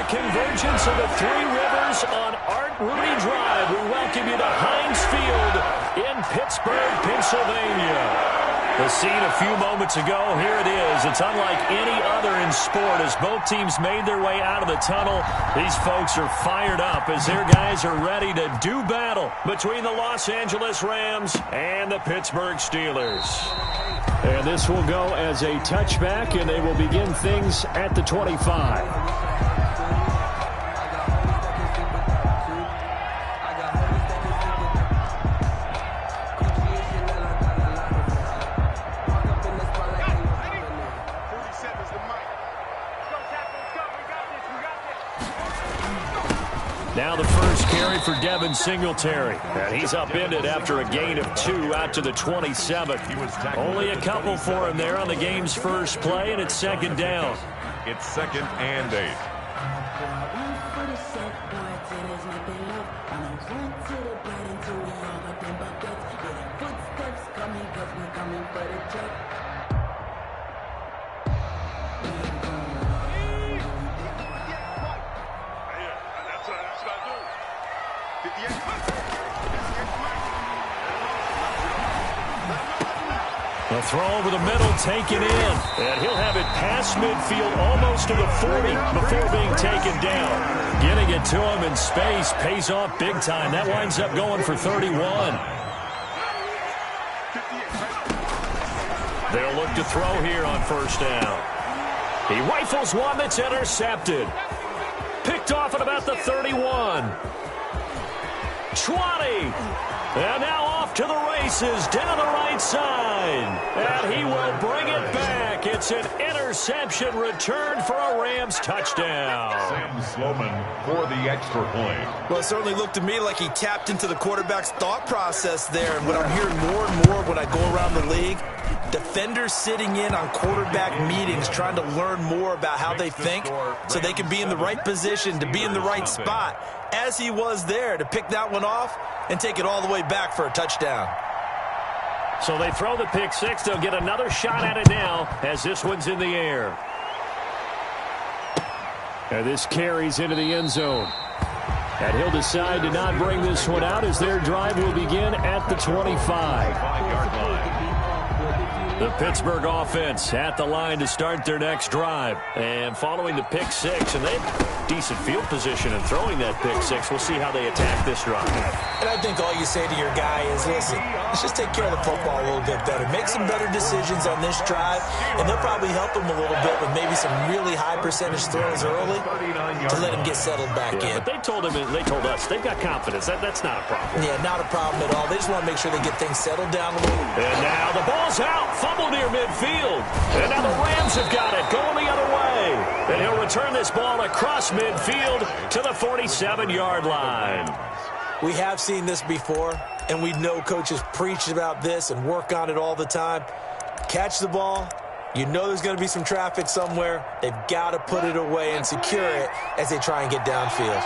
convergence of the Three Rivers on Art Rooney Drive. We welcome you to Heinz Field in Pittsburgh, Pennsylvania. The scene a few moments ago, here it is. It's unlike any other in sport as both teams made their way out of the tunnel. These folks are fired up as their guys are ready to do battle between the Los Angeles Rams and the Pittsburgh Steelers. And this will go as a touchback, and they will begin things at the 25. Now the first carry for Devin Singletary. And he's upended after a gain of 2 out to the 27. Only a couple for him there on the game's first play, and it's second down. It's 2nd and 8. A throw over the middle, taken in. And he'll have it past midfield, almost to the 40 before being taken down. Getting it to him in space pays off big time. That winds up going for 31. They'll look to throw here on first down. He rifles one that's intercepted. Picked off at about the 31. 20. And now off to the races down the right side. And he will bring it back. It's an interception return for a Rams touchdown. Sam Sloman for the extra point. Well, it certainly looked to me like he tapped into the quarterback's thought process there. And what I'm hearing more and more when I go around the league, defenders sitting in on quarterback meetings trying to learn more about how they think so they can be in the right position to be in the right spot, as he was there to pick that one off and take it all the way back for a touchdown. So they throw the pick six. They'll get another shot at it now as this one's in the air. And this carries into the end zone. And he'll decide to not bring this one out as their drive will begin at the 25. The Pittsburgh offense at the line to start their next drive. And following the pick six, and they have decent field position in throwing that pick six. We'll see how they attack this drive. And I think all you say to your guy is, listen, let's just take care of the football a little bit better. Make some better decisions on this drive, and they'll probably help him a little bit with maybe some really high percentage throws early to let him get settled back in. But they told us they've got confidence. That's not a problem. Yeah, not a problem at all. They just want to make sure they get things settled down a little. And now the ball's out. Fumble near midfield. And now the Rams have got it. Going the other way. And he'll return this ball across midfield to the 47-yard line. We have seen this before, and we know coaches preach about this and work on it all the time. Catch the ball. You know there's going to be some traffic somewhere. They've got to put it away and secure it as they try and get downfield.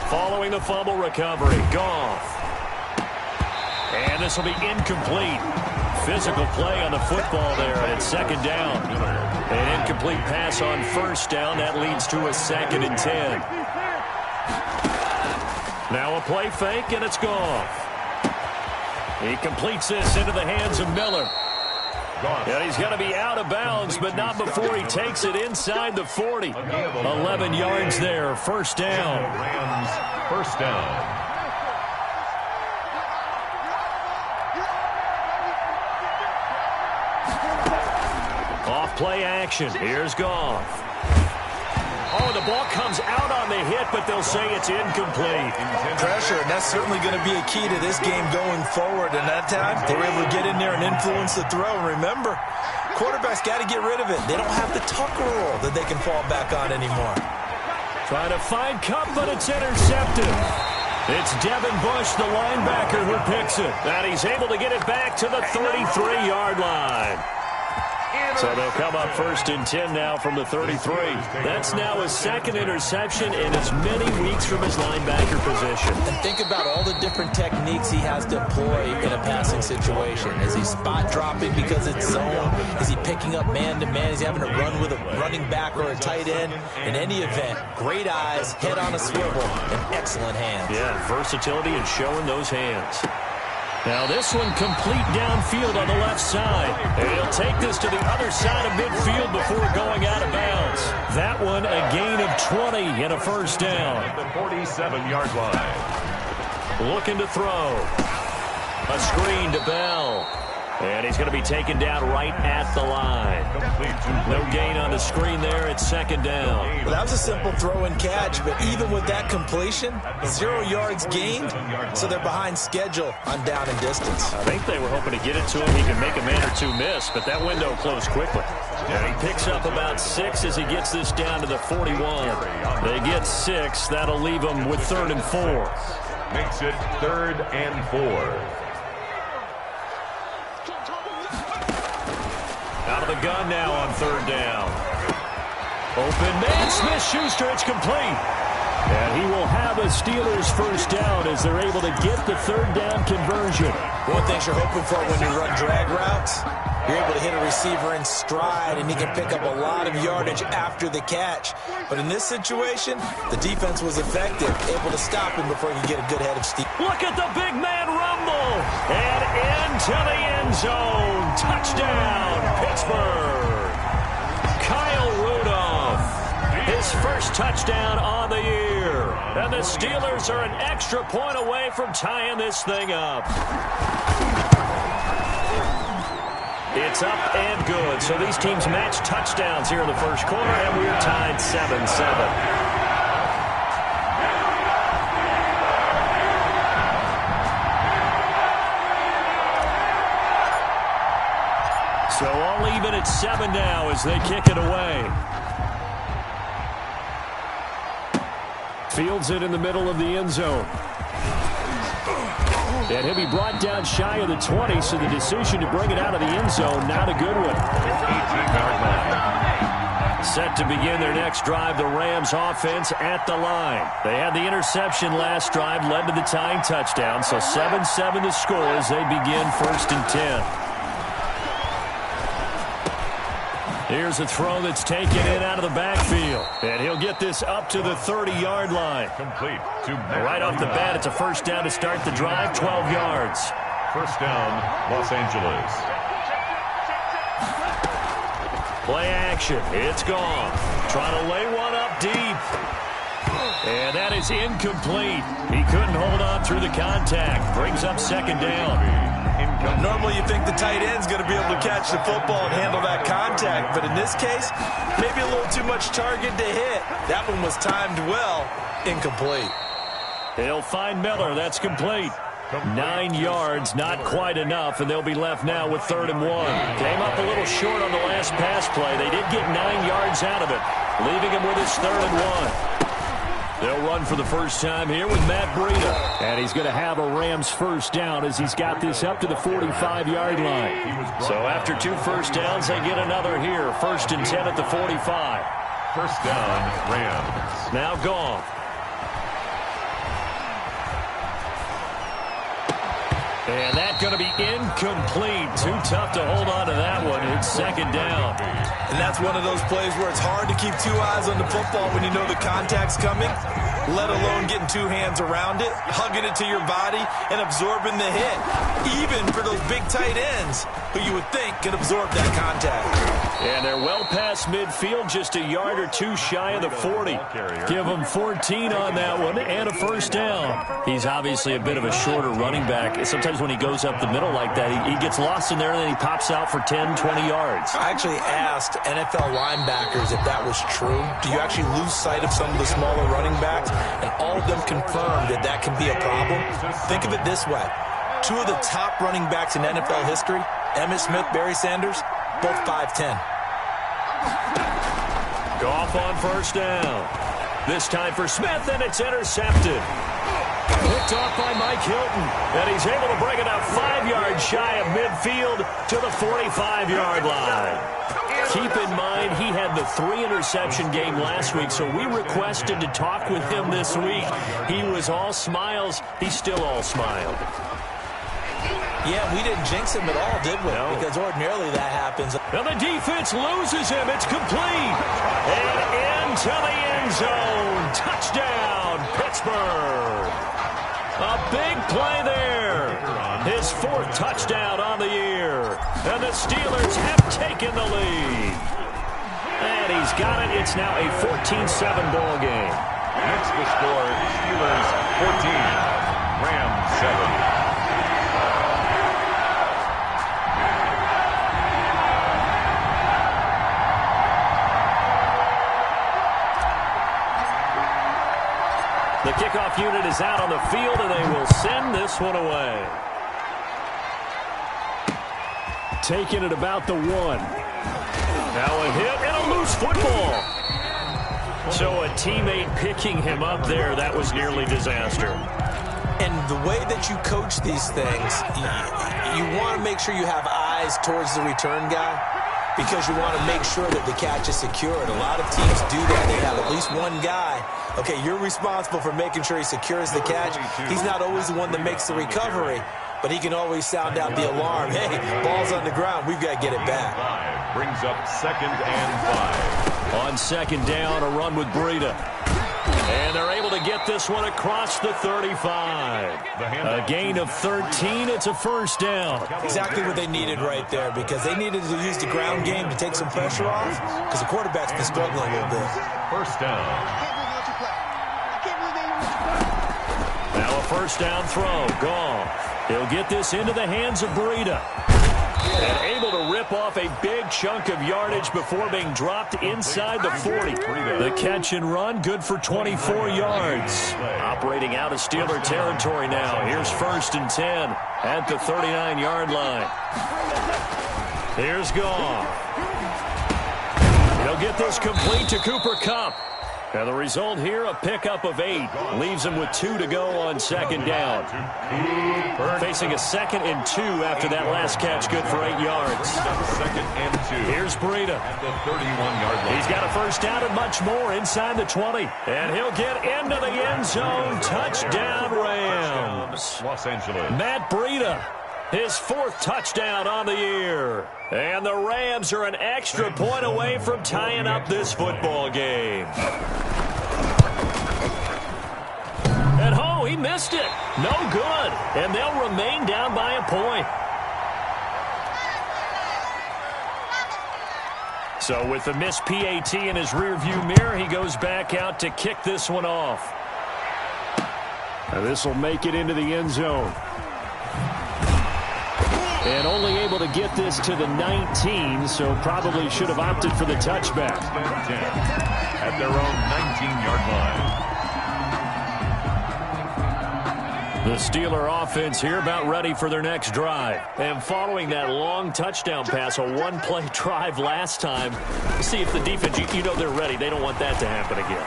Following the fumble recovery, Goff. And this will be incomplete. Physical play on the football there, and it's second down. An incomplete pass on first down. That leads to a 2nd and 10. Now a play fake, and it's Goff. He completes this into the hands of Miller. And he's going to be out of bounds, but not before he takes it inside the 40. 11 yards there, first down. Rams, first down. Off play action. Here's Goff. Oh, the ball comes out on the hit, but they'll say it's incomplete. Pressure, and that's certainly going to be a key to this game going forward. And that time, they were able to get in there and influence the throw. Remember, quarterbacks got to get rid of it. They don't have the Tucker rule that they can fall back on anymore. Trying to find Kupp, but it's intercepted. It's Devin Bush, the linebacker, who picks it. And he's able to get it back to the 33-yard line. So they'll come up 1st and 10 now from the 33. That's now his second interception in as many weeks from his linebacker position. And think about all the different techniques he has to employ in a passing situation. Is he spot dropping because it's zone? Is he picking up man-to-man? Is he having to run with a running back or a tight end? In any event, great eyes, head on a swivel, and excellent hands. Yeah, versatility and showing those hands. Now this one complete downfield on the left side. And he'll take this to the other side of midfield before going out of bounds. That one a gain of 20 and a first down. At the 47-yard line. Looking to throw. A screen to Bell. And he's going to be taken down right at the line. No gain on the screen there. It's 2nd down. Well, that was a simple throw and catch, but even with that completion, 0 yards gained, so they're behind schedule on down and distance. I think they were hoping to get it to him. He can make a man or two miss, but that window closed quickly. And he picks up about 6 as he gets this down to the 41. They get 6. That'll leave them with 3rd and 4. Makes it 3rd and 4. Out of the gun now on 3rd down. Open man, Smith-Schuster, it's complete. And he will have a Steelers first down as they're able to get the 3rd down conversion. One thing you're hoping for when you run drag routes, you're able to hit a receiver in stride, and he can pick up a lot of yardage after the catch. But in this situation, the defense was effective, able to stop him before he could get a good head of steam. Look at the big man rumble. And into the end zone. Touchdown, Pittsburgh. Kyle Rudolph. His first touchdown on the year. And the Steelers are an extra point away from tying this thing up. It's up and good. So these teams match touchdowns here in the first quarter, and we're tied 7-7. So all even at 7 now as they kick it away. Fields it in the middle of the end zone. And he'll be brought down shy of the 20, so the decision to bring it out of the end zone, not a good one. 18-yard line. Set to begin their next drive, the Rams offense at the line. They had the interception last drive, led to the tying touchdown, so 7-7 to score as they begin 1st and 10. Here's a throw that's taken in out of the backfield. And he'll get this up to the 30-yard line. Complete to Right off the bat, it's a first down to start the drive, 12 yards. First down, Los Angeles. Play action. It's gone. Trying to lay one up deep. And that is incomplete. He couldn't hold on through the contact. Brings up 2nd down. Normally you think the tight end's going to be able to catch the football and handle that contact, but in this case, maybe a little too much target to hit. That one was timed well. Incomplete. He'll find Miller. That's complete. 9 yards, not quite enough, and they'll be left now with 3rd and 1. Came up a little short on the last pass play. They did get 9 yards out of it, leaving him with his 3rd and 1. They'll run for the first time here with Matt Breida. And he's going to have a Rams first down as he's got this up to the 45-yard line. So after 2 first downs, they get another here. 1st and 10 at the 45. First down, Rams. Now gone. And that's going to be incomplete. Too tough to hold on to that one. It's 2nd down. And that's one of those plays where it's hard to keep 2 eyes on the football when you know the contact's coming, let alone getting 2 hands around it, hugging it to your body, and absorbing the hit. Even for those big tight ends who you would think can absorb that contact. And they're well past midfield, just a yard or 2 shy of the 40. Give them 14 on that one and a first down. He's obviously a bit of a shorter running back. Sometimes when he goes up the middle like that, he gets lost in there and then he pops out for 10, 20 yards. I actually asked NFL linebackers if that was true. Do you actually lose sight of some of the smaller running backs? And all of them confirmed that that can be a problem. Think of it this way. 2 of the top running backs in NFL history, Emmitt Smith, Barry Sanders, both 5'10". Goff on first down. This time for Smith, and it's intercepted. Picked off by Mike Hilton, and he's able to bring it out 5 yards shy of midfield to the 45-yard line. Keep in mind, he had the 3-interception game last week, so we requested to talk with him this week. He was all smiles. He's still all smile. Yeah, we didn't jinx him at all, did we? No. Because ordinarily that happens. And the defense loses him. It's complete. And into the end zone. Touchdown, Pittsburgh. A big play there. His 4th touchdown on the year. And the Steelers have taken the lead. And he's got it. It's now a 14-7 ball game. That's the score. Steelers 14, Rams 7. The kickoff unit is out on the field, and they will send this one away. Taking it about the 1. Now a hit and a loose football. So a teammate picking him up there, that was nearly disaster. And the way that you coach these things, you want to make sure you have eyes towards the return guy, because you want to make sure that the catch is secured. A lot of teams do that. They have at least one guy. Okay, you're responsible for making sure he secures the catch. He's not always the one that makes the recovery, but he can always sound out the alarm. Hey, ball's on the ground. We've got to get it back. Brings up 2nd and 5. On 2nd down, a run with Breida. And they're able to get this one across the 35. A gain of 13. It's a 1st down. Exactly what they needed right there, because they needed to use the ground game to take some pressure off, because the quarterback's been struggling a little bit. 1st down. Now a 1st down throw. Gone. He'll get this into the hands of Breida. And able to rip off a big chunk of yardage before being dropped inside the 40. The catch and run, good for 24 yards. Operating out of Steeler territory now. Here's 1st and 10 at the 39-yard line. Here's Goff. He'll get this complete to Cooper Kupp. And the result here, a pickup of 8. Leaves him with 2 to go on 2nd down. Facing a 2nd and 2 after that last catch, good for 8 yards. 2nd and 2. Here's Breida. At the 31-yard line. He's got a 1st down and much more inside the 20. And he'll get into the end zone. Touchdown, Rams. Los Angeles. Matt Breida. His 4th touchdown on the year. And the Rams are an extra point away from tying up this football game. And oh, he missed it. No good. And they'll remain down by a point. So with the missed PAT in his rearview mirror, he goes back out to kick this one off. Now this will make it into the end zone. And only able to get this to the 19, so probably should have opted for the touchback. At their own 19-yard line. The Steeler offense here about ready for their next drive. And following that long touchdown pass, a one-play drive last time, see if the defense, you know they're ready. They don't want that to happen again.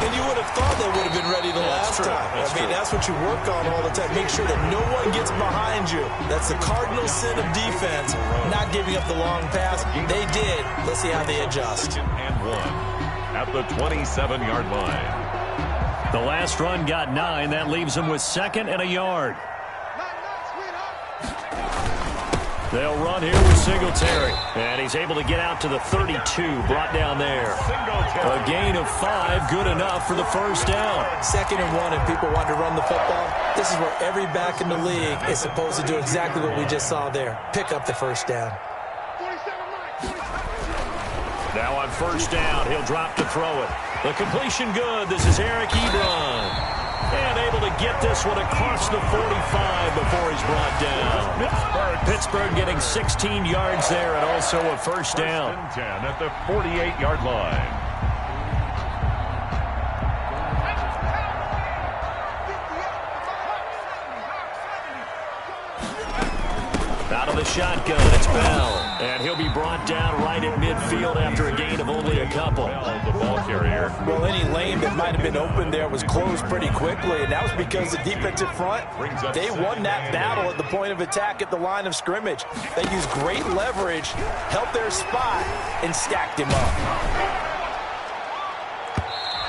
And you would have thought they would have been ready the last time. That's what you work on all the time. Make sure that no one gets behind you. That's the cardinal sin of defense, not giving up the long pass. They did. Let's see how they adjust. And 1 at the 27-yard line. The last run got 9. That leaves them with 2nd and a yard. They'll run here with Singletary. And he's able to get out to the 32, brought down there. A gain of 5, good enough for the 1st down. 2nd and 1, and people want to run the football. This is where every back in the league is supposed to do exactly what we just saw there. Pick up the 1st down. Now on 1st down, he'll drop to throw it. The completion good. This is Eric Ebron. And able to get this one across the 45 before he's brought down. Pittsburgh getting 16 yards there and also a 1st down. 10 at the 48-yard line. Out of the shotgun, it's Bell. And he'll be brought down right at midfield after a gain of only a couple. The ball carrier. Well, any lane that might have been open there was closed pretty quickly, and that was because the defensive front, they won that battle at the point of attack at the line of scrimmage. They used great leverage, held their spot, and stacked him up.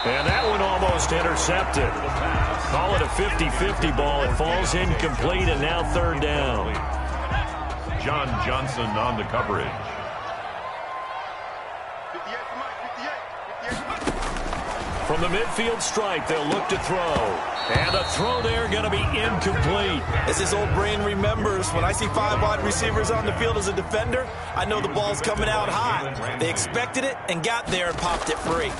And that one almost intercepted. Call it a 50-50 ball. It falls incomplete, and now third down. John Johnson on the coverage. From the midfield stripe, they'll look to throw. And the throw there going to be incomplete. As his old brain remembers, when I see 5 wide receivers on the field as a defender, I know the ball's coming out hot. They expected it and got there and popped it free.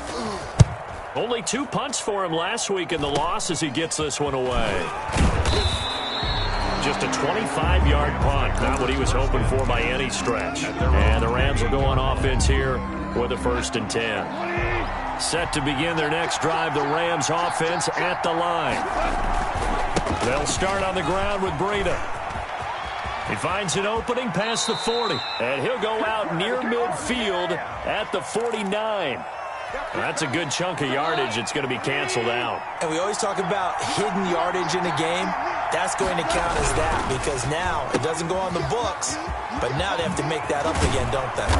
Only 2 punts for him last week in the loss as he gets this one away. Just a 25-yard punt. Not what he was hoping for by any stretch. And the Rams will go on offense here with a 1st and 10. Set to begin their next drive, the Rams offense at the line. They'll start on the ground with Breida. He finds an opening past the 40. And he'll go out near midfield at the 49. That's a good chunk of yardage. It's going to be canceled out. And we always talk about hidden yardage in a game. That's going to count as that because now it doesn't go on the books, but now they have to make that up again, don't they?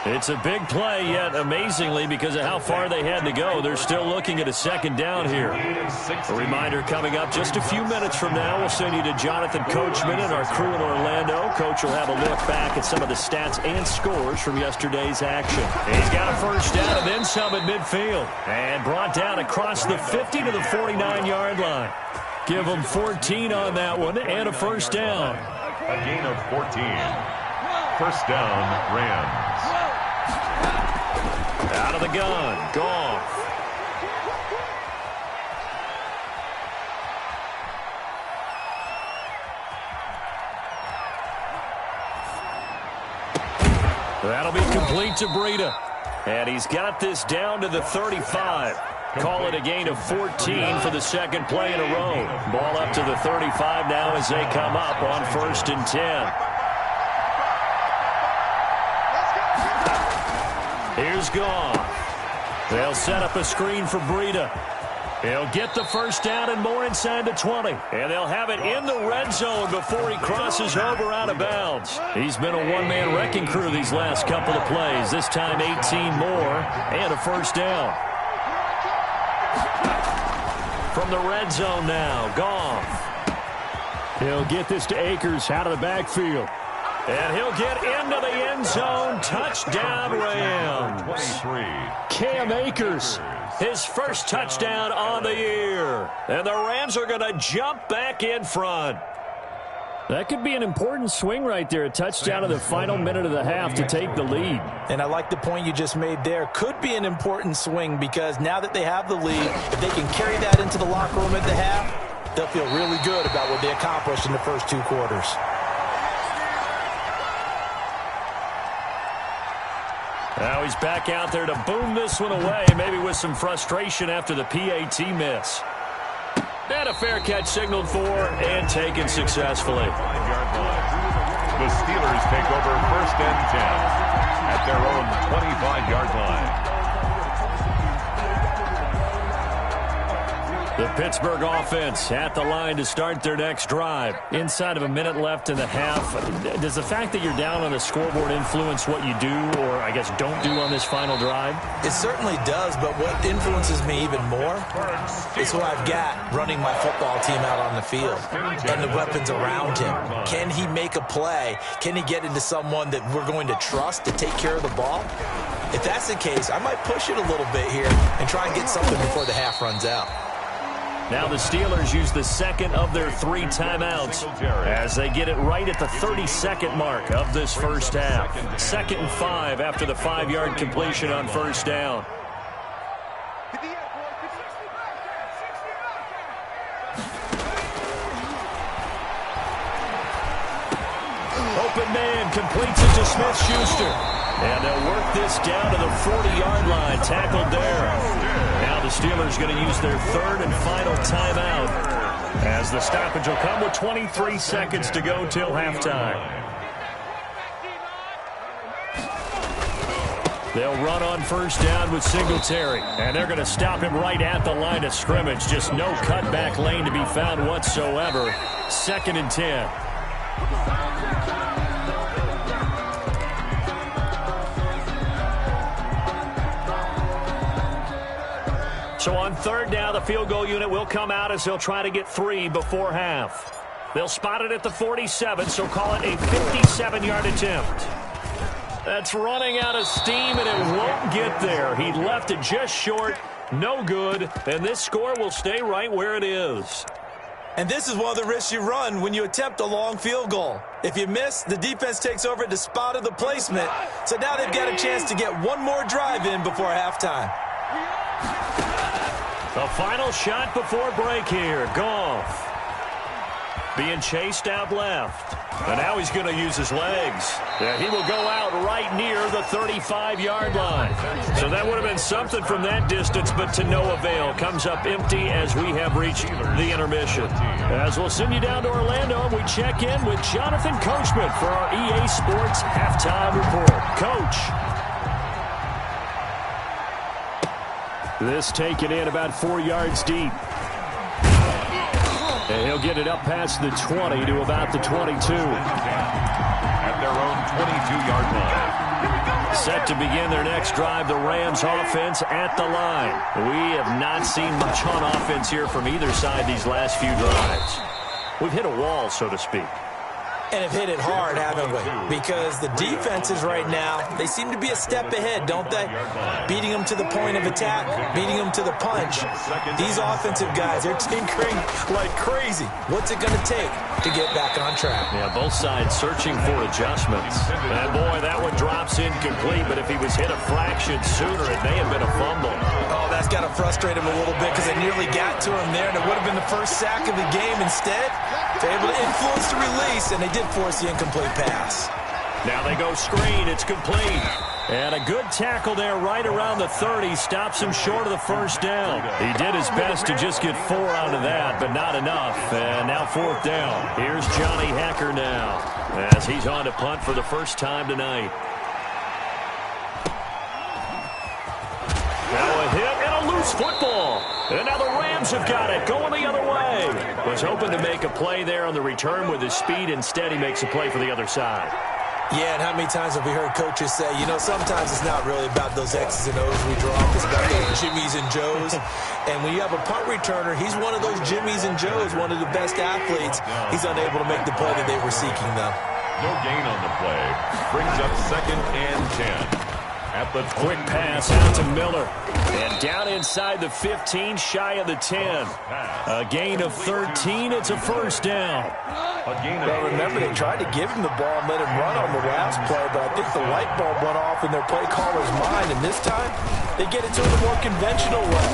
It's a big play, yet amazingly, because of how far they had to go, they're still looking at a 2nd down here. A reminder coming up just a few minutes from now. We'll send you to Jonathan Coachman and our crew in Orlando. Coach will have a look back at some of the stats and scores from yesterday's action. He's got a 1st down and then some at midfield. And brought down across the 50 to the 49-yard line. Give them 14 on that one and a 1st down. A gain of 14. 1st down, Rams. Out of the gun, Goff. That'll be complete to Breida. And he's got this down to the 35. Call it a gain of 14 for the 2nd play in a row. Ball up to the 35 now as they come up on 1st and 10. Here's Goff. They'll set up a screen for Breida. He'll get the 1st down and more inside the 20. And they'll have it in the red zone before he crosses over out of bounds. He's been a one-man wrecking crew these last couple of plays. This time 18 more and a 1st down. From the red zone now, Goff. He'll get this to Akers out of the backfield. And he'll get into the end zone. Touchdown, Rams. 23. Cam Akers, his 1st touchdown on the year. And the Rams are going to jump back in front. That could be an important swing right there. A touchdown in the final minute of the half to take the lead. And I like the point you just made there. Could be an important swing because now that they have the lead, if they can carry that into the locker room at the half, they'll feel really good about what they accomplished in the first 2 quarters. Now he's back out there to boom this one away, maybe with some frustration after the PAT miss. And a fair catch signaled for and taken successfully. 5-yard line. The Steelers take over 1st and 10 at their own 25-yard line. The Pittsburgh offense at the line to start their next drive. Inside of a minute left in the half. Does the fact that you're down on the scoreboard influence what you do or, I guess, don't do on this final drive? It certainly does, but what influences me even more is who I've got running my football team out on the field and the weapons around him. Can he make a play? Can he get into someone that we're going to trust to take care of the ball? If that's the case, I might push it a little bit here and try and get something before the half runs out. Now the Steelers use the 2nd of their 3 timeouts as they get it right at the 32nd mark of this first half. 2nd and 5 after the 5-yard completion on 1st down. Open man completes it to Smith-Schuster. And they'll work this down to the 40-yard line. Tackled there. Now the Steelers going to use their 3rd and final timeout As the stoppage will come with 23 seconds to go till halftime. They'll run on first down with Singletary. And they're going to stop him right at the line of scrimmage. Just no cutback lane to be found whatsoever. 2nd and 10. So on 3rd down, the field goal unit will come out as they'll try to get 3 before half. They'll spot it at the 47, so call it a 57-yard attempt. That's running out of steam, and it won't get there. He left it just short, no good, and this score will stay right where it is. And this is one of the risks you run when you attempt a long field goal. If you miss, the defense takes over at the spot of the placement, so now they've got a chance to get one more drive in before halftime. The final shot before break here. Goff being chased out left. And now he's going to use his legs. Yeah, he will go out right near the 35-yard line. So that would have been something from that distance, but to no avail. Comes up empty as we have reached the intermission. As we'll send you down to Orlando, and we check in with Jonathan Coachman for our EA Sports Halftime Report. Coach. This taken in about 4 yards deep. And he'll get it up past the 20 to about the 22. At their own 22-yard line. Set to begin their next drive, the Rams offense at the line. We have not seen much on offense here from either side these last few drives. We've hit a wall, so to speak. And have hit it hard, haven't we? Because the defenses right now, they seem to be a step ahead, don't they? Beating them to the point of attack, beating them to the punch. These offensive guys, they're tinkering like crazy. What's it going to take to get back on track? Yeah, both sides searching for adjustments. And boy, that one drops incomplete, but if he was hit a fraction sooner, it may have been a fumble. Oh, that's got to frustrate him a little bit because they nearly got to him there, and it would have been the first sack of the game. Instead, they're able to influence the release, and they did force the incomplete pass. Now they go screen. It's complete. And a good tackle there right around the 30. Stops him short of the first down. He did his best to just get 4 out of that, but not enough. And now 4th down. Here's Johnny Hacker now as he's on to punt for the first time tonight. Now a hit and a loose football. And now the Rams have got it, going the other way. Was hoping to make a play there on the return with his speed. Instead, he makes a play for the other side. Yeah, and how many times have we heard coaches say, you know, sometimes it's not really about those X's and O's we draw up. It's about those Jimmies and Joes. And when you have a punt returner, he's one of those Jimmies and Joes, one of the best athletes. He's unable to make the play that they were seeking, though. No gain on the play. Brings up 2nd and 10. At the quick pass out to Miller. And down inside the 15, shy of the 10. A gain of 13. It's a first down. Well, remember, they tried to give him the ball and let him run on the last play, but I think the light bulb went off in their play caller's mind, and this time they get it to him a more conventional way,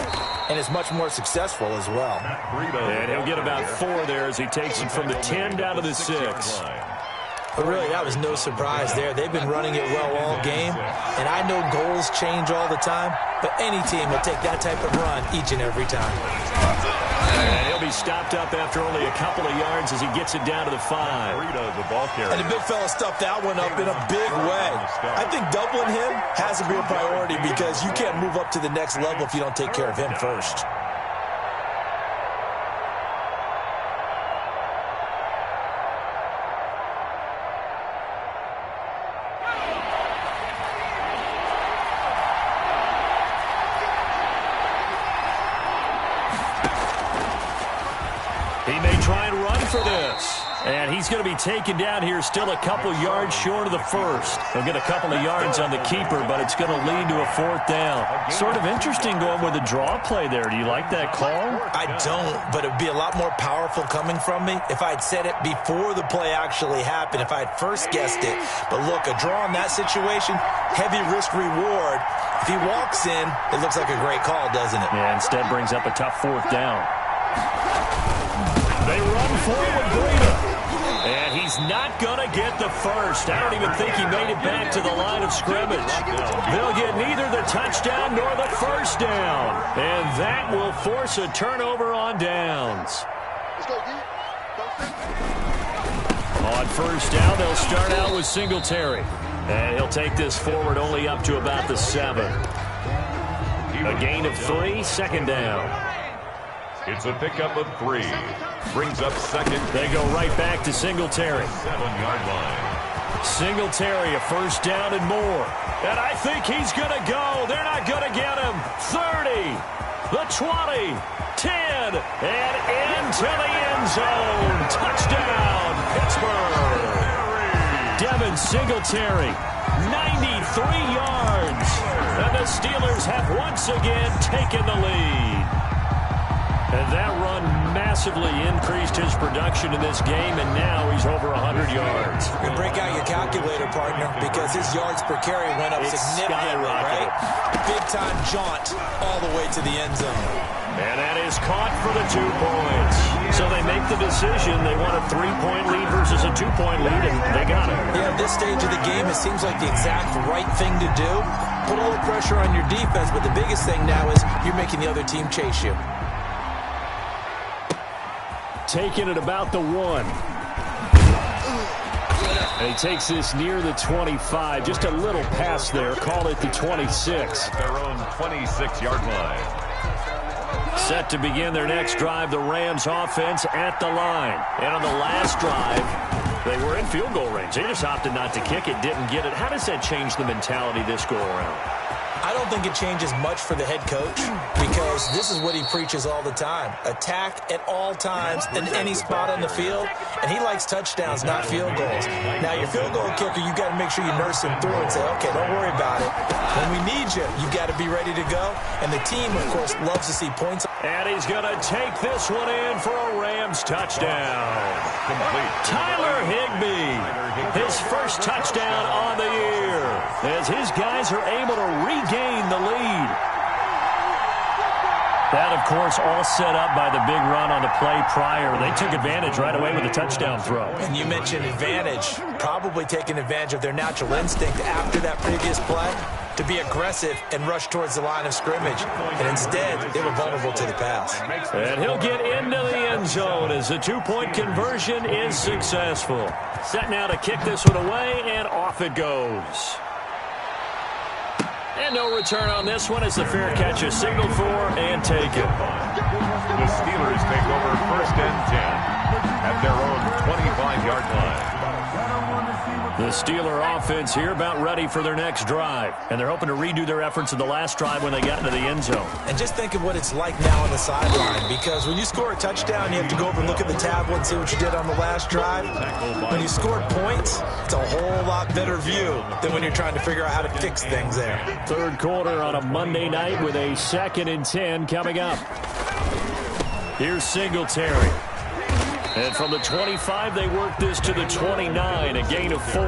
and it's much more successful as well. And he'll get about 4 there as he takes it from the 10 down to the 6. But really, that was no surprise there. They've been running it well all game, and I know goals change all the time, but any team will take that type of run each and every time. And he'll be stopped up after only a couple of yards as he gets it down to the 5. And the big fella stuffed that one up in a big way. I think doubling him has to be a priority because you can't move up to the next level if you don't take care of him first. He may try and run for this. And he's going to be taken down here still a couple yards short of the first. He'll get a couple of yards on the keeper, but it's going to lead to a 4th down. Sort of interesting going with a draw play there. Do you like that call? I don't, but it would be a lot more powerful coming from me if I'd said it before the play actually happened, if I had first guessed it. But look, a draw in that situation, heavy risk reward. If he walks in, it looks like a great call, doesn't it? Yeah, instead brings up a tough 4th down. They run for it with Breida. And he's not going to get the first. I don't even think he made it back to the line of scrimmage. They'll get neither the touchdown nor the first down. And that will force a turnover on downs. On first down, they'll start out with Singletary. And he'll take this forward only up to about the 7. A gain of 3, second down. It's a pickup of 3. Brings up second. They go right back to Singletary. 7-yard line. Singletary, a first down and more. And I think he's going to go. They're not going to get him. 30, the 20, 10, and into the end zone. Touchdown, Pittsburgh. Devin Singletary, 93 yards. And the Steelers have once again taken the lead. And that run massively increased his production in this game, and now he's over 100 yards. You break out your calculator, partner, because his yards per carry went up significantly, right? Big-time jaunt all the way to the end zone. And that is caught for the 2 points. So they make the decision. They want a 3-point lead versus a 2-point lead, and they got it. Yeah, at this stage of the game, it seems like the exact right thing to do. Put a little pressure on your defense, but the biggest thing now is you're making the other team chase you. Taking it about the 1. And he takes this near the 25. Just a little pass there. Call it the 26. At their own 26-yard line. Set to begin their next drive, the Rams offense at the line. And on the last drive, they were in field goal range. They just opted not to kick it, didn't get it. How does that change the mentality this go around? I don't think it changes much for the head coach because this is what he preaches all the time. Attack at all times in any spot on the field, and he likes touchdowns, not field goals. Now, your field goal kicker, you got to make sure you nurse him through and say, okay, don't worry about it. When we need you, you got to be ready to go. And the team, of course, loves to see points. And he's going to take this one in for a Rams touchdown. Complete. Tyler Higbee, his first touchdown on the year, as his guys are able to regain the lead. That, of course, all set up by the big run on the play prior. They took advantage right away with a touchdown throw. And you mentioned advantage, probably taking advantage of their natural instinct after that previous play to be aggressive and rush towards the line of scrimmage. And instead, they were vulnerable to the pass. And he'll get into the end zone as the 2-point conversion is successful. Set now to kick this one away, and off it goes. And no return on this one as the fair catch is signaled for and taken. The Steelers take over first and 10 at their own 25-yard line. The Steeler offense here about ready for their next drive. And they're hoping to redo their efforts in the last drive when they got into the end zone. And just think of what it's like now on the sideline, because when you score a touchdown, you have to go over and look at the tablet and see what you did on the last drive. When you score points, it's a whole lot better view than when you're trying to figure out how to fix things there. Third quarter on a Monday night with a 2nd and 10 coming up. Here's Singletary. And from the 25, they work this to the 29, a gain of 4.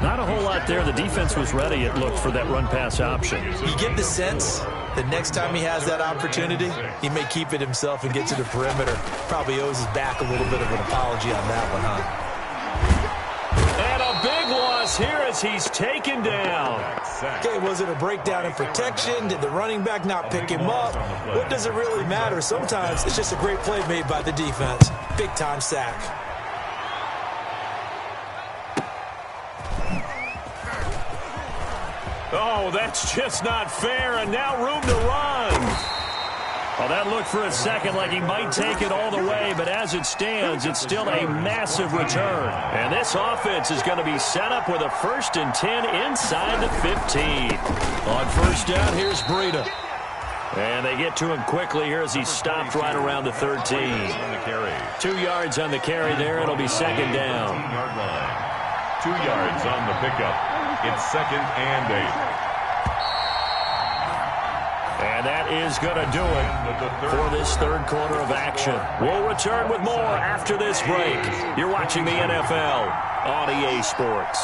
Not a whole lot there. The defense was ready, it looked, for that run-pass option. You get the sense that next time he has that opportunity, he may keep it himself and get to the perimeter. Probably owes his back a little bit of an apology on that one, huh? And a big loss here as he's taken down. Okay, was it a breakdown in protection? Did the running back not pick him up? What does it really matter? Sometimes it's just a great play made by the defense. Big-time sack. Oh, that's just not fair, and now room to run. Well, that looked for a second like he might take it all the way, but as it stands, it's still a massive return. And this offense is going to be set up with a 1st and 10 inside the 15. On first down, here's Breida. And they get to him quickly here as he's stopped right around the 13. 2 yards on the carry there. It'll be 2nd down. 2 yards on the pickup. It's 2nd and 8. And that is going to do it for this third quarter of action. We'll return with more after this break. You're watching the NFL on EA Sports.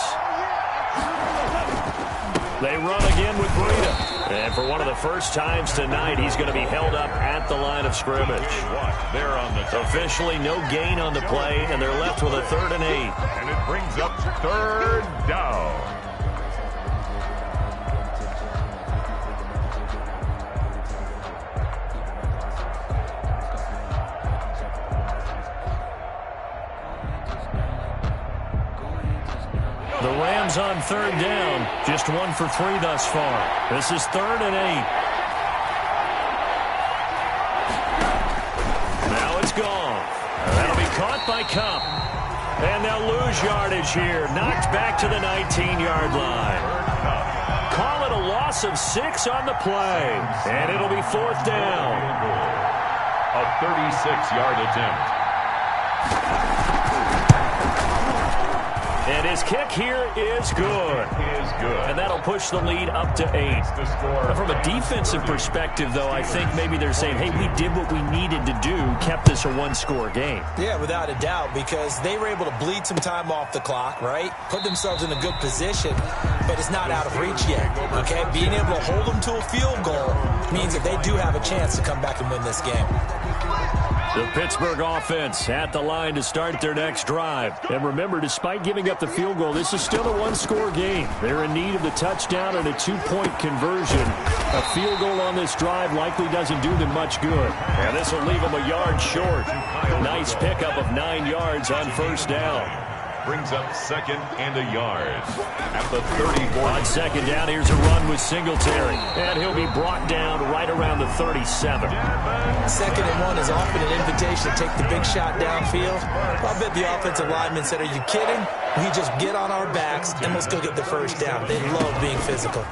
They run again with Breida. And for one of the first times tonight, he's going to be held up at the line of scrimmage. They're on the officially no gain on the play, and they're left with a 3rd and 8. And it brings up 3rd down. The Rams on third down. Just 1 for 3 thus far. This is 3rd and 8. Now it's gone. That'll be caught by Kupp. And they'll lose yardage here. Knocked back to the 19-yard line. Call it a loss of 6 on the play. And it'll be 4th down. A 36-yard attempt. And his kick here is good. And that'll push the lead up to 8. From a defensive perspective, though, I think maybe they're saying, hey, we did what we needed to do, kept this a one-score game. Yeah, without a doubt, because they were able to bleed some time off the clock, right? Put themselves in a good position, but it's not out of reach yet, okay? Being able to hold them to a field goal means that they do have a chance to come back and win this game. The Pittsburgh offense at the line to start their next drive. And remember, despite giving up the field goal, this is still a one-score game. They're in need of the touchdown and a 2-point conversion. A field goal on this drive likely doesn't do them much good. And this will leave them a yard short. Nice pickup of 9 yards on first down. Brings up 2nd and a yard at the 34. On second down, here's a run with Singletary. And he'll be brought down right around the 37. 2nd and 1 is often an invitation to take the big shot downfield. I bet the offensive lineman said, are you kidding? We just get on our backs and let's go get the first down. They love being physical.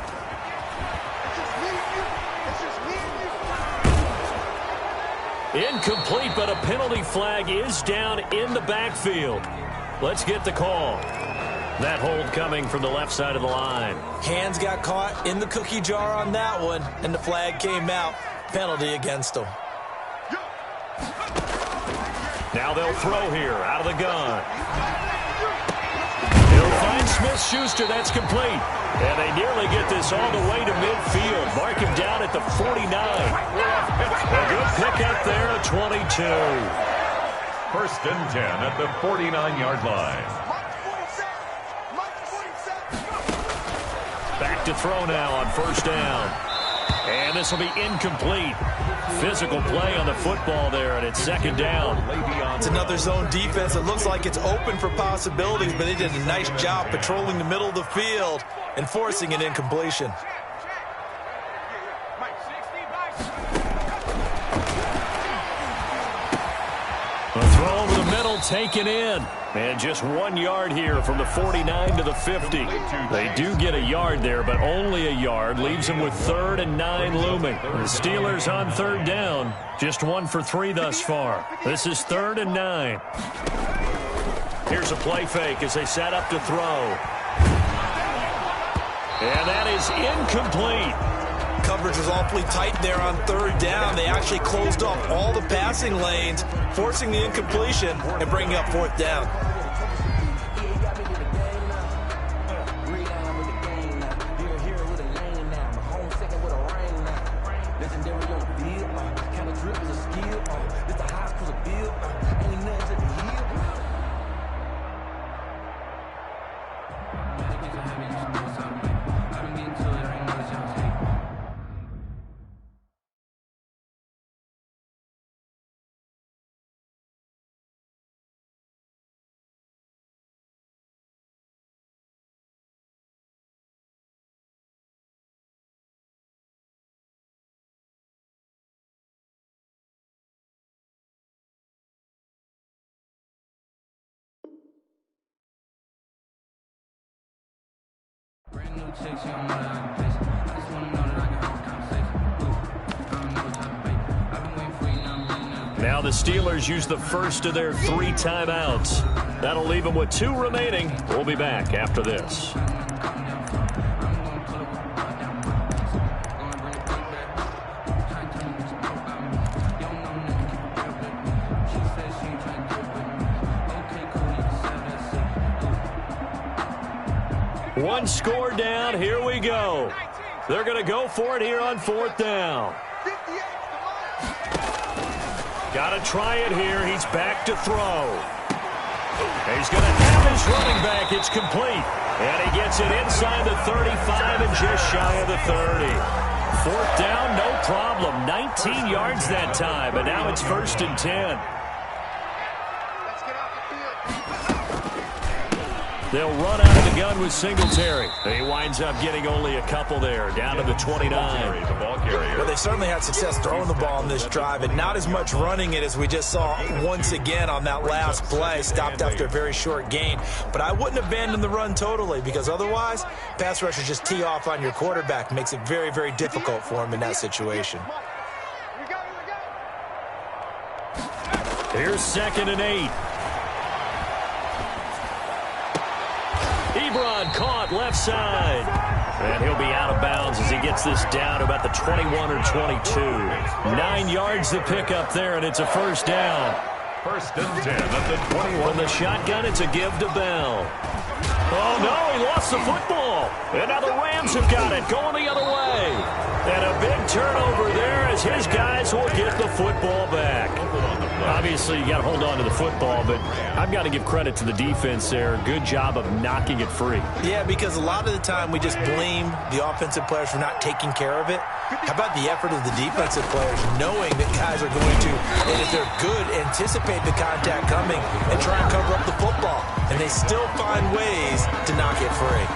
Incomplete, but a penalty flag is down in the backfield. Let's get the call. That hold coming from the left side of the line. Hands got caught in the cookie jar on that one, and the flag came out. Penalty against them. Now they'll throw here out of the gun. He'll find Smith-Schuster. That's complete. And they nearly get this all the way to midfield. Mark him down at the 49. A good pickup there at 22. 1st and 10 at the 49-yard line. Back to throw now on first down. And this will be incomplete. Physical play on the football there, and it's 2nd down. It's another zone defense. It looks like it's open for possibilities, but they did a nice job patrolling the middle of the field and forcing an incompletion. A throw over the middle, taken in. And just 1 yard here from the 49 to the 50. They do get a yard there, but only a yard. Leaves them with 3rd and 9 looming. The Steelers on 3rd down. Just 1 for 3 thus far. This is 3rd and 9. Here's a play fake as they set up to throw. And that is incomplete. Coverage was awfully tight there on 3rd down. They actually closed off all the passing lanes, forcing the incompletion and bringing up 4th down. Now the Steelers use the first of their 3 timeouts. That'll leave them with 2 remaining. We'll be back after this. One score down. Here we go. They're going to go for it here on 4th down. Got to try it here. He's back to throw. He's going to have his running back. It's complete. And he gets it inside the 35 and just shy of the 30. 4th down, no problem. 19 yards that time. And now it's 1st and 10. They'll run out of the gun with Singletary. He winds up getting only a couple there, down to the 29. Well, they certainly had success throwing the ball on this drive, and not as much running it as we just saw once again on that last play. Stopped after a very short gain. But I wouldn't abandon the run totally, because otherwise, pass rushers just tee off on your quarterback. Makes it very, very difficult for him in that situation. Here's 2nd and 8. Ebron caught left side. And he'll be out of bounds as he gets this down to about the 21 or 22. 9 yards to pick up there, and it's a first down. 1st and 10 at the 21. From the shotgun, it's a give to Bell. Oh, no, he lost the football. And now the Rams have got it, going the other way. And a big turnover there as his guys will get the football back. Obviously, you got to hold on to the football, but I've got to give credit to the defense there. Good job of knocking it free. Yeah, because a lot of the time we just blame the offensive players for not taking care of it. How about the effort of the defensive players knowing that guys are going to, and if they're good, anticipate the contact coming and try and cover up the football. And they still find ways to knock it free.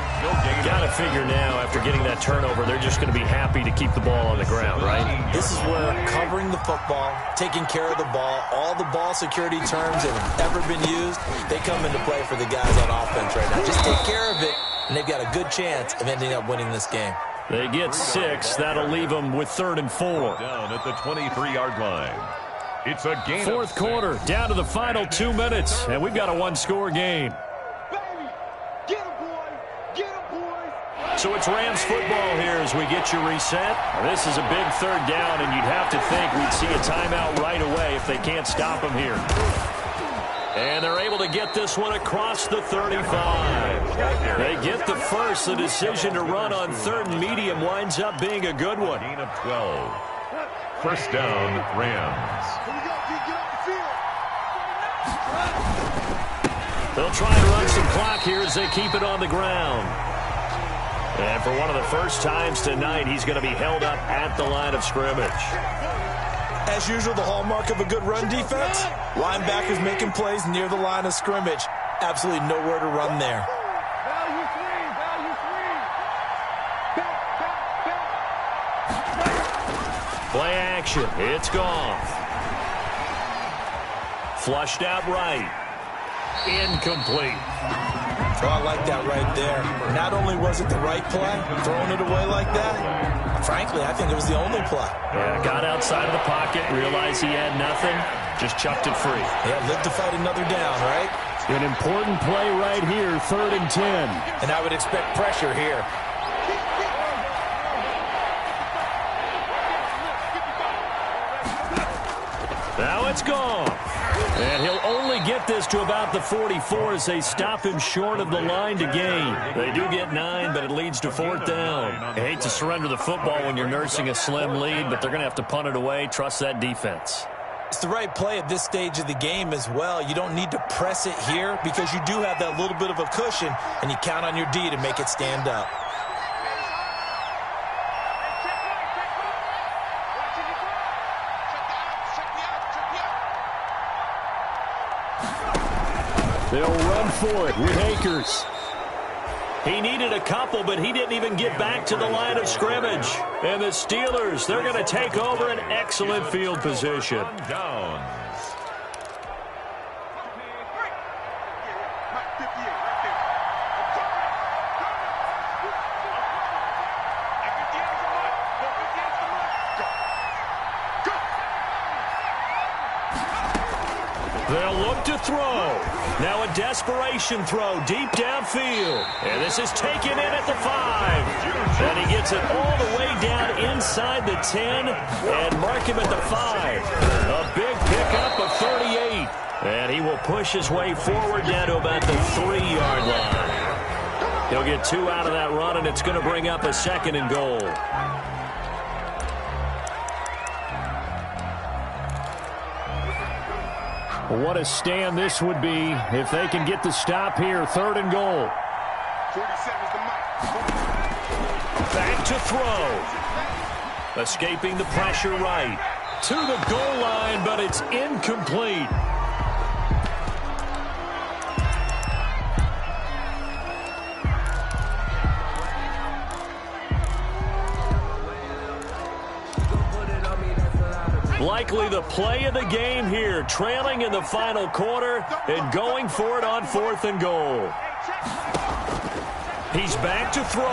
Got to figure now, after getting that turnover, they're just going to be happy to keep the ball on the ground, right? This is where covering the football, taking care of the ball, all the ball security terms that have ever been used, they come into play for the guys on offense right now. Just take care of it, and they've got a good chance of ending up winning this game. They get 6. That'll leave them with 3rd and 4. Down at the 23-yard line. It's a game. 4th quarter, down to the final 2 minutes, and we've got a one-score game. So it's Rams football here as we get you reset. This is a big 3rd down, and you'd have to think we'd see a timeout right away if they can't stop them here. And they're able to get this one across the 35. They get the first. The decision to run on 3rd and medium winds up being a good one. Gain of 12. 1st down, Rams. They'll try and run some clock here as they keep it on the ground. And for one of the first times tonight, he's going to be held up at the line of scrimmage. As usual, the hallmark of a good run defense, linebackers making plays near the line of scrimmage. Absolutely nowhere to run there. Play action. It's gone. Flushed out right. Incomplete. Oh, I like that right there. Not only was it the right play, throwing it away like that, frankly, I think it was the only play. Yeah, got outside of the pocket, realized he had nothing, just chucked it free. Yeah, lived to fight another down, right? An important play right here, 3rd and 10. And I would expect pressure here. Now it's gone. And he'll only get this to about the 44 as they stop him short of the line to gain. They do get 9, but it leads to 4th down. I hate to surrender the football when you're nursing a slim lead, but they're going to have to punt it away. Trust that defense. It's the right play at this stage of the game as well. You don't need to press it here because you do have that little bit of a cushion, and you count on your D to make it stand up. They'll run for it with Akers. He needed a couple, but he didn't even get back to the line of scrimmage. And the Steelers, they're going to take over an excellent field position. Downs. They'll look to throw. Now a desperation throw deep downfield. And this is taken in at the 5. And he gets it all the way down inside the 10 and mark him at the 5. A big pickup of 38. And he will push his way forward down to about the 3-yard line. He'll get 2 out of that run, and it's going to bring up a 2nd and goal. What a stand this would be if they can get the stop here. 3rd and goal. Back to throw. Escaping the pressure right. To the goal line, but it's incomplete. Likely the play of the game here, trailing in the final quarter and going for it on 4th and goal. He's back to throw.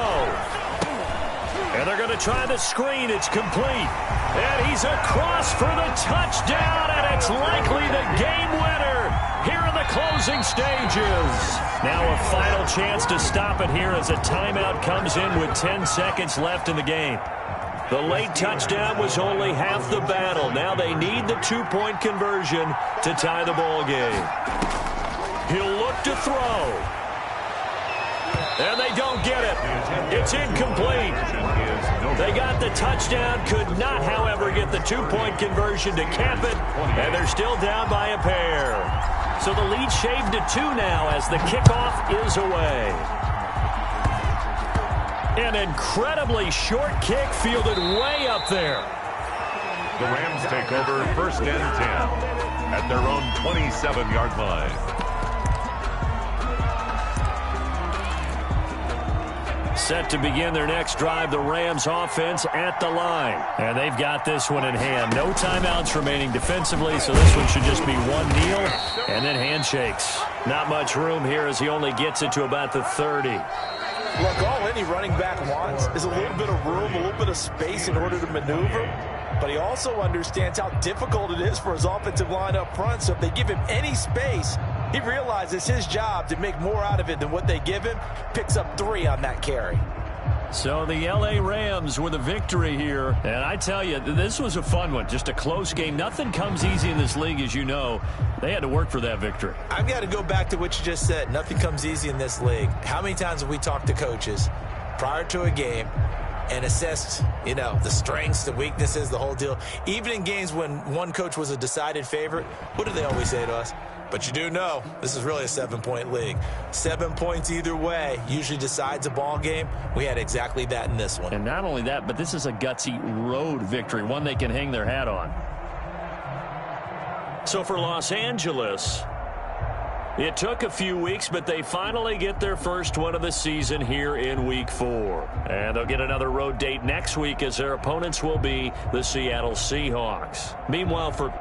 And they're going to try the screen. It's complete. And he's across for the touchdown, and it's likely the game winner here in the closing stages. Now a final chance to stop it here as a timeout comes in with 10 seconds left in the game. The late touchdown was only half the battle. Now they need the 2-point conversion to tie the ball game. He'll look to throw. And they don't get it. It's incomplete. They got the touchdown, could not, however, get the 2-point conversion to cap it, and they're still down by a pair. So the lead shaved to 2 now as the kickoff is away. An incredibly short kick fielded way up there. The Rams take over 1st and 10 at their own 27-yard line. Set to begin their next drive, the Rams offense at the line. And they've got this one in hand. No timeouts remaining defensively, so this one should just be one kneel and then handshakes. Not much room here as he only gets it to about the 30. Look, all any running back wants is a little bit of room, a little bit of space in order to maneuver. But he also understands how difficult it is for his offensive line up front. So if they give him any space, he realizes his job to make more out of it than what they give him. Picks up 3 on that carry. So the L.A. Rams with a victory here. And I tell you, this was a fun one. Just a close game. Nothing comes easy in this league, as you know. They had to work for that victory. I've got to go back to what you just said. Nothing comes easy in this league. How many times have we talked to coaches prior to a game and assessed, the strengths, the weaknesses, the whole deal? Even in games when one coach was a decided favorite, what do they always say to us? But you do know this is really a 7-point league. 7 points either way usually decides a ball game. We had exactly that in this one. And not only that, but this is a gutsy road victory, one they can hang their hat on. So for Los Angeles, it took a few weeks, but they finally get their first one of the season here in Week 4. And they'll get another road date next week as their opponents will be the Seattle Seahawks. Meanwhile, for